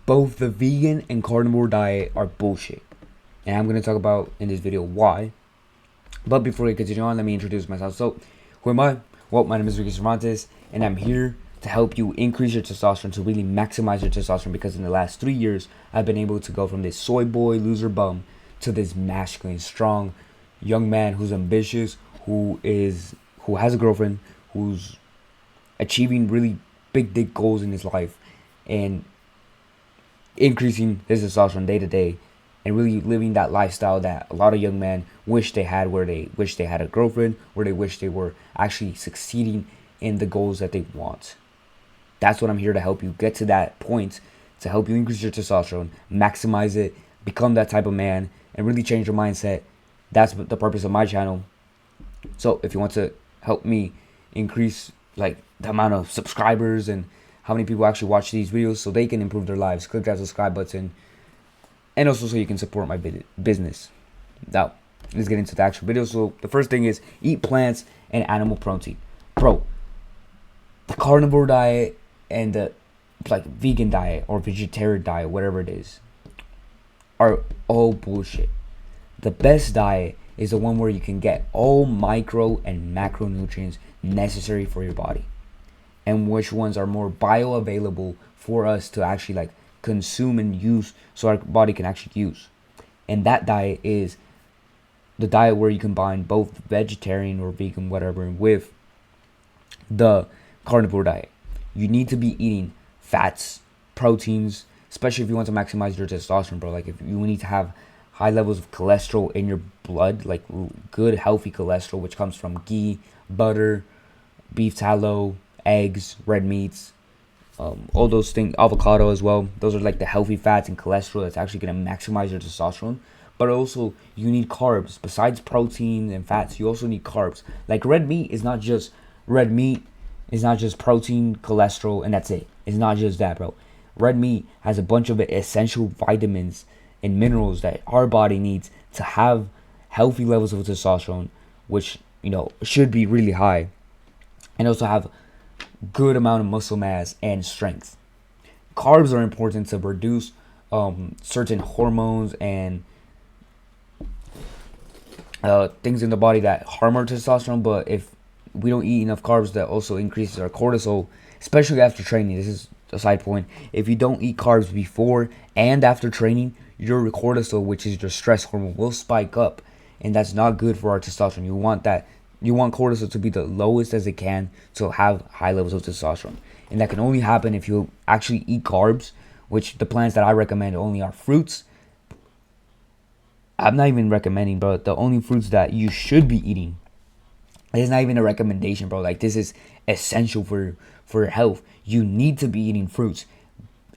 Both the vegan and carnivore diet are bullshit. And I'm going to talk about in this video why. But before we continue on, let me introduce myself. So, who am I? Well, my name is Ricky Cervantes, and I'm here to help you increase your testosterone, to really maximize your testosterone, because in the last 3 years, I've been able to go from this soy boy, loser bum, to this masculine, strong, young man who's ambitious, who has a girlfriend, who's achieving really big, big goals in his life, and increasing his testosterone day to day, and really living that lifestyle that a lot of young men wish they had, where they wish they had a girlfriend, where they wish they were actually succeeding in the goals that they want. That's what I'm here to help you get to that point, to help you increase your testosterone, maximize it, become that type of man, and really change your mindset. That's the purpose of my channel. So if you want to help me increase like the amount of subscribers and how many people actually watch these videos so they can improve their lives, click that subscribe button, and also so you can support my business. Now, let's get into the actual video. So the first thing is eat plants and animal protein. Bro, the carnivore diet and the like vegan diet or vegetarian diet, whatever it is, are all bullshit. The best diet is the one where you can get all micro and macronutrients necessary for your body, and which ones are more bioavailable for us to actually like consume and use, so our body can actually use. And that diet is the diet where you combine both vegetarian or vegan, whatever, with the carnivore diet. You need to be eating fats, proteins, especially if you want to maximize your testosterone, bro. Like if you need to have high levels of cholesterol in your blood, like good healthy cholesterol, which comes from ghee, butter, beef tallow, eggs, red meats, all those things, avocado as well. Those are like the healthy fats and cholesterol that's actually going to maximize your testosterone. But also, you need carbs. Besides protein and fats, you also need carbs. Like red meat is not just red meat. It's not just protein, cholesterol, and that's it. It's not just that, bro. Red meat has a bunch of essential vitamins and minerals that our body needs to have healthy levels of testosterone, which, should be really high, and also have good amount of muscle mass and strength. Carbs are important to reduce certain hormones and things in the body that harm our testosterone. But if we don't eat enough carbs, that also increases our cortisol, especially after training. This is a side point. If you don't eat carbs before and after training, your cortisol, which is your stress hormone, will spike up, and that's not good for our testosterone. You want cortisol to be the lowest as it can to have high levels of testosterone. And that can only happen if you actually eat carbs, which the plants that I recommend only are fruits. I'm not even recommending, bro. The only fruits that you should be eating, it's not even a recommendation, bro. Like, this is essential for your health. You need to be eating fruits.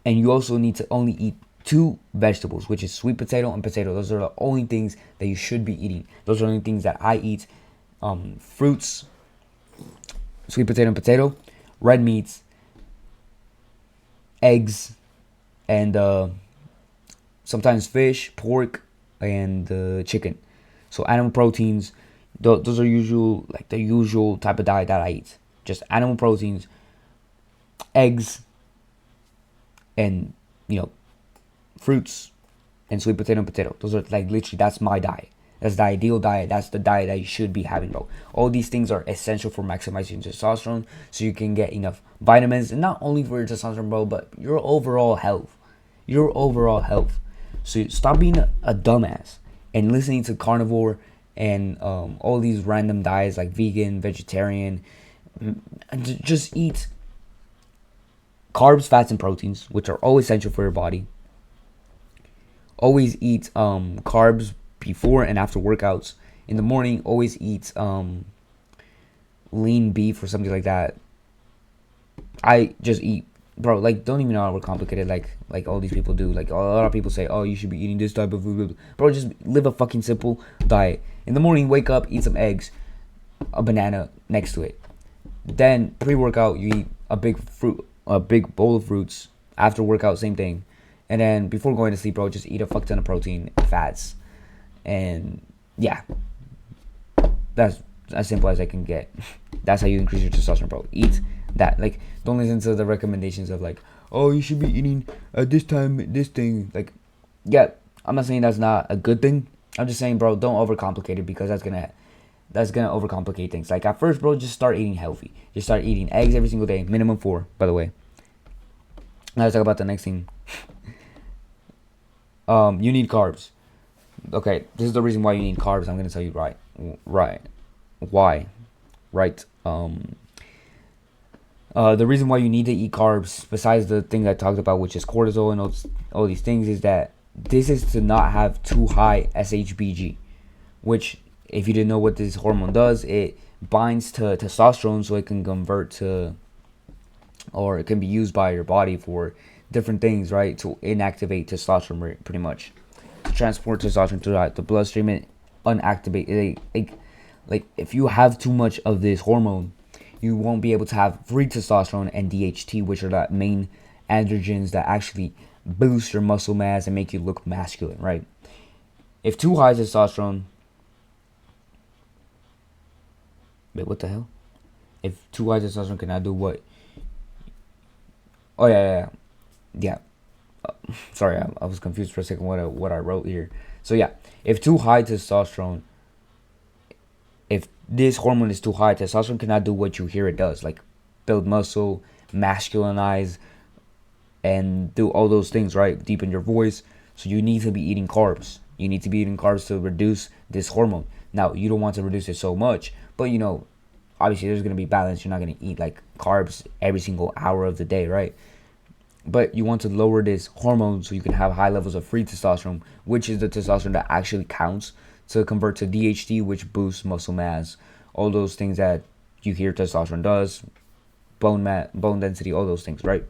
And you also need to only eat 2 vegetables, which is sweet potato and potato. Those are the only things that you should be eating. Those are the only things that I eat. Fruits, sweet potato and potato, red meats, eggs, and sometimes fish, pork, and chicken. So animal proteins, those are the usual type of diet that I eat. Just animal proteins, eggs, and fruits, and sweet potato and potato. Those are like literally, that's my diet. That's the ideal diet. That's the diet that you should be having, bro. All these things are essential for maximizing testosterone, so you can get enough vitamins, and not only for your testosterone, bro, but your overall health. So stop being a dumbass and listening to carnivore and all these random diets like vegan, vegetarian. And just eat carbs, fats, and proteins, which are all essential for your body. Always eat carbs before and after workouts. In the morning, always eat lean beef or something like that. I just eat, bro. Like, don't even know how complicated like all these people do. Like, a lot of people say, oh, you should be eating this type of food, bro. Just live a fucking simple diet. In the morning, wake up, eat some eggs, a banana next to it. Then pre-workout, you eat a big bowl of fruits. After workout, same thing. And then before going to sleep, bro, just eat a fuck ton of protein, fats, and yeah, that's as simple as I can get. That's how you increase your testosterone, bro. Eat that. Like, don't listen to the recommendations of like, oh, you should be eating at this time this thing. Like, yeah, I'm not saying that's not a good thing. I'm just saying, bro, don't overcomplicate it, because that's gonna overcomplicate things. Like, at first, bro, just start eating healthy. Just start eating eggs every single day, minimum 4, by the way. Now let's talk about the next thing. You need carbs. Okay, this is the reason why you need carbs. I'm gonna tell you why. Right. The reason why you need to eat carbs, besides the thing I talked about, which is cortisol and all these things, is that this is to not have too high SHBG, which, if you didn't know what this hormone does, it binds to testosterone, so it can convert to, or it can be used by your body for different things, right? To inactivate testosterone, pretty much, to transport testosterone throughout the bloodstream and unactivate. Like if you have too much of this hormone, you won't be able to have free testosterone and DHT, which are the main androgens that actually boost your muscle mass and make you look masculine, right? If too high testosterone, wait, what the hell? If too high testosterone cannot do what? Oh yeah. Sorry, I was confused for a second what I wrote here. So yeah, if too high testosterone, if this hormone is too high, testosterone cannot do what you hear it does, like build muscle, masculinize, and do all those things, right? Deepen your voice. So you need to be eating carbs. You need to be eating carbs to reduce this hormone. Now, you don't want to reduce it so much, but obviously there's going to be balance. You're not going to eat like carbs every single hour of the day, right? But you want to lower this hormone so you can have high levels of free testosterone, which is the testosterone that actually counts to convert to DHT, which boosts muscle mass, all those things that you hear testosterone does, bone density, all those things, right?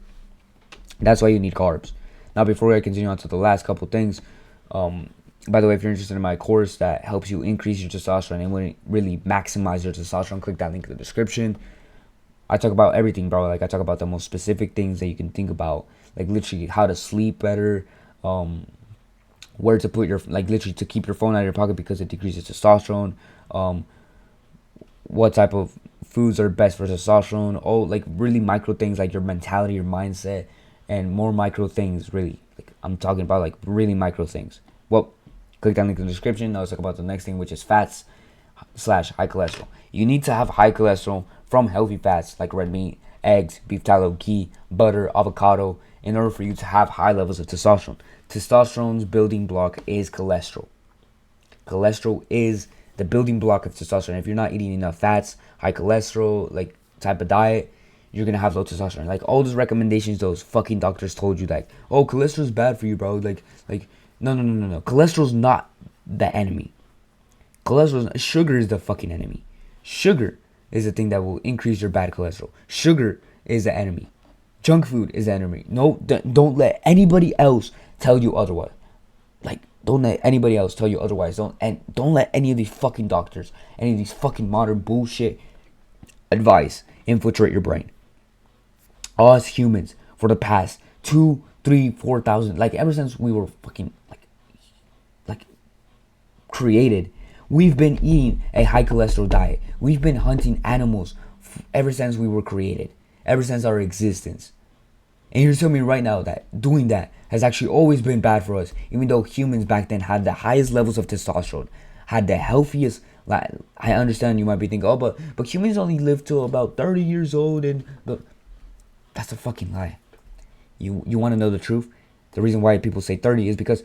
That's why you need carbs. Now, before I continue on to the last couple things, by the way, if you're interested in my course that helps you increase your testosterone and really maximize your testosterone, click that link in the description. I talk about everything, bro. Like, I talk about the most specific things that you can think about, like literally how to sleep better, where to put your, like literally to keep your phone out of your pocket because it decreases testosterone, what type of foods are best for testosterone, like really micro things, like your mentality, your mindset, and more micro things, really. Like, I'm talking about like really micro things. Well, click that link in the description. Now let's talk about the next thing, which is fats / high cholesterol. You need to have high cholesterol from healthy fats like red meat, eggs, beef tallow, ghee, butter, avocado, in order for you to have high levels of testosterone. Testosterone's building block is cholesterol. Cholesterol is the building block of testosterone. If you're not eating enough fats, high cholesterol, like type of diet, you're gonna have low testosterone. Like, all those recommendations those fucking doctors told you, like, oh, cholesterol's bad for you, bro. Like no. Cholesterol's not the enemy. Sugar is the fucking enemy. Sugar is the thing that will increase your bad cholesterol. Sugar is the enemy. Junk food is the enemy. No, don't let anybody else tell you otherwise. Like, don't let anybody else tell you otherwise. Don't let any of these fucking doctors, any of these fucking modern bullshit advice infiltrate your brain. Us humans, for the past 2, 3, 4,000, like ever since we were fucking like created, we've been eating a high cholesterol diet. We've been hunting animals ever since we were created, ever since our existence. And you're telling me right now that doing that has actually always been bad for us, even though humans back then had the highest levels of testosterone, had the healthiest. Like, I understand you might be thinking, oh, but humans only live till about 30 years old, and that's a fucking lie. You want to know the truth? The reason why people say 30 is because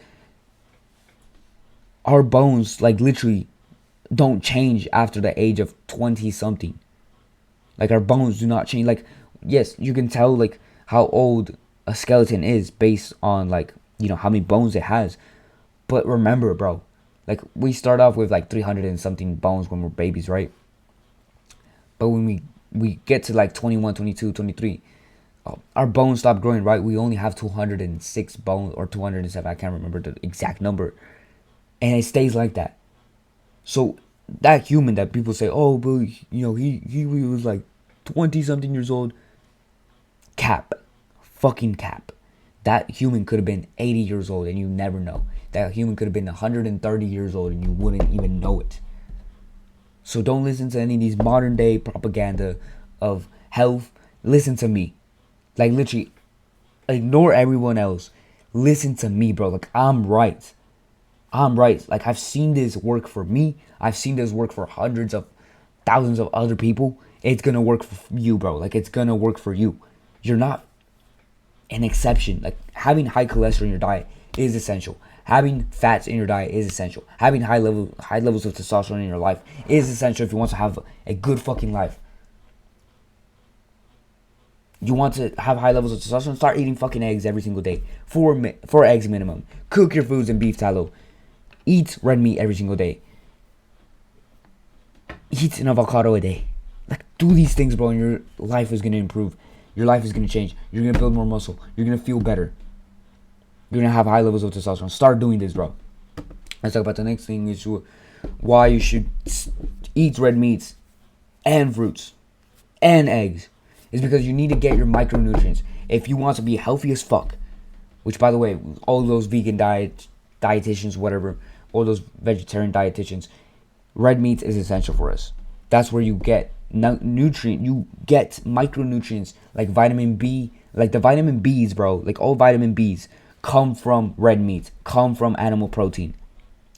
our bones, like, literally don't change after the age of 20 something. Like, our bones do not change. Like, yes, you can tell like how old a skeleton is based on, like, how many bones it has. But remember, bro, like, we start off with like 300 and something bones when we're babies, right? But when we get to like 21, 22, 23, our bones stop growing, right? We only have 206 bones or 207. I can't remember the exact number. And it stays like that. So that human that people say, oh, but he was like 20 something years old. Cap. Fucking cap. That human could have been 80 years old and you never know. That human could have been 130 years old and you wouldn't even know it. So don't listen to any of these modern day propaganda of health. Listen to me. Like, literally, Ignore everyone else. Listen to me, bro. Like, I'm right. I'm right. Like, I've seen this work for me. I've seen this work for hundreds of thousands of other people. It's gonna work for you, bro. Like, it's gonna work for you. You're not an exception. Like, having high cholesterol in your diet is essential. Having fats in your diet is essential. Having high levels of testosterone in your life is essential if you want to have a good fucking life. You want to have high levels of testosterone? Start eating fucking eggs every single day. Four eggs minimum. Cook your foods in beef tallow. Eat red meat every single day. Eat an avocado a day. Like, do these things, bro, and your life is going to improve. Your life is going to change. You're going to build more muscle. You're going to feel better. You're going to have high levels of testosterone. Start doing this, bro. Let's talk about the next thing, is why you should eat red meats and fruits and eggs. Is because you need to get your micronutrients. If you want to be healthy as fuck, which, by the way, all those vegan dietitians, whatever, all those vegetarian dietitians, red meat is essential for us. That's where you get you get micronutrients like vitamin B, like the vitamin B's, bro. Like, all vitamin B's come from red meat, come from animal protein.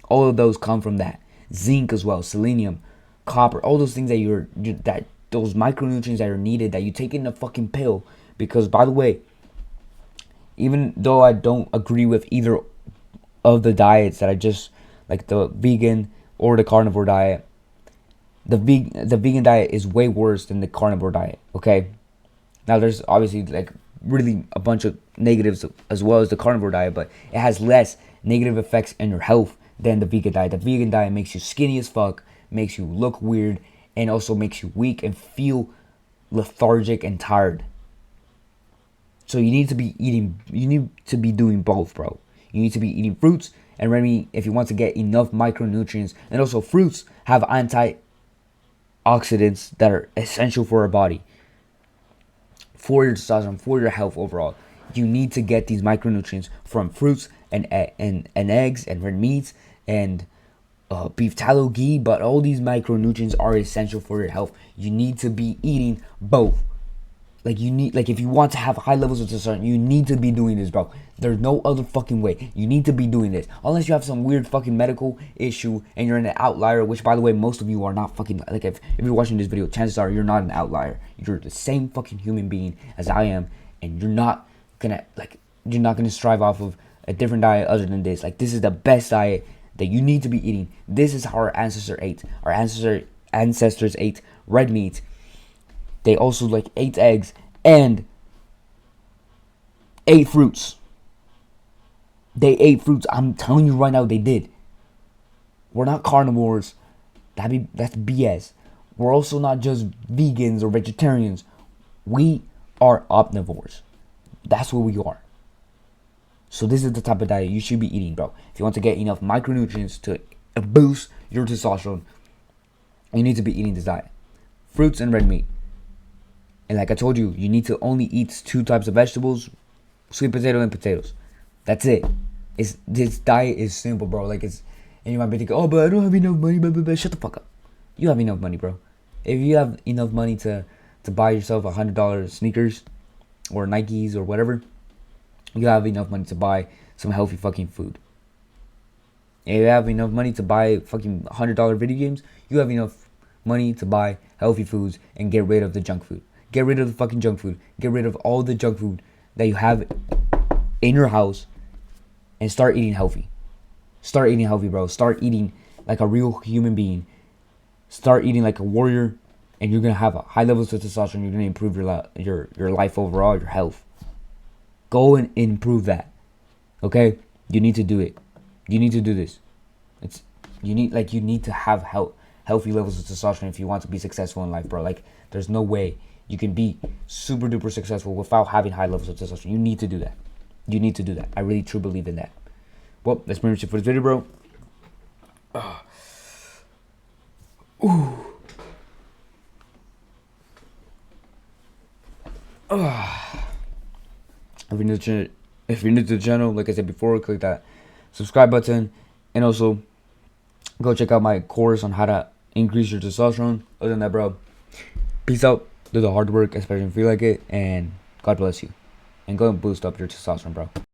All of those come from that. Zinc as well, selenium, copper, all those things that those micronutrients that are needed, that you take in a fucking pill. Because, by the way, even though I don't agree with either of the diets that I just, like the vegan or the carnivore diet, the vegan diet is way worse than the carnivore diet, okay? Now, there's obviously, like, really a bunch of negatives as well as the carnivore diet, but it has less negative effects on your health than the vegan diet. The vegan diet makes you skinny as fuck, makes you look weird, and also makes you weak and feel lethargic and tired. So you need to be doing both, bro. You need to be eating fruits and red meat if you want to get enough micronutrients. And also, fruits have antioxidants that are essential for our body, for your testosterone, for your health overall. You need to get these micronutrients from fruits and eggs and red meats and beef tallow, ghee. But all these micronutrients are essential for your health. You need to be eating both. Like, if you want to have high levels of testosterone, you need to be doing this, bro. There's no other fucking way. You need to be doing this. Unless you have some weird fucking medical issue and you're an outlier, which, by the way, most of you are not fucking, like, if you're watching this video, chances are you're not an outlier. You're the same fucking human being as I am, and you're not gonna strive off of a different diet other than this. Like, this is the best diet that you need to be eating. This is how our ancestors ate. Our ancestors ate red meat. They also, like, ate eggs and ate fruits. They ate fruits. I'm telling you right now, they did. We're not carnivores. That's BS. We're also not just vegans or vegetarians. We are omnivores. That's what we are. So this is the type of diet you should be eating, bro. If you want to get enough micronutrients to boost your testosterone, you need to be eating this diet. Fruits and red meat. And like I told you, you need to only eat 2 types of vegetables, sweet potato and potatoes. That's it. This diet is simple, bro. Like, and you might be thinking, oh, but I don't have enough money. Blah, blah, blah. Shut the fuck up. You have enough money, bro. If you have enough money to buy yourself $100 sneakers or Nikes or whatever, you have enough money to buy some healthy fucking food. If you have enough money to buy fucking $100 video games, you have enough money to buy healthy foods and get rid of the junk food. Get rid of the fucking junk food. Get rid of all the junk food that you have in your house and start eating healthy. Start eating healthy, bro. Start eating like a real human being. Start eating like a warrior, and you're going to have high levels of testosterone. You're going to improve your life overall, your health. Go and improve that. Okay? You need to do it. You need to do this. You need to have healthy levels of testosterone if you want to be successful in life, bro. Like, there's no way you can be super duper successful without having high levels of testosterone. You need to do that. You need to do that. I really truly believe in that. Well, that's pretty much it for this video, bro. If you're new to the channel, like I said before, click that subscribe button, and also go check out my course on how to increase your testosterone. Other than that, bro, peace out. Do the hard work, especially if you feel like it, and God bless you. and go and boost up your testosterone, bro.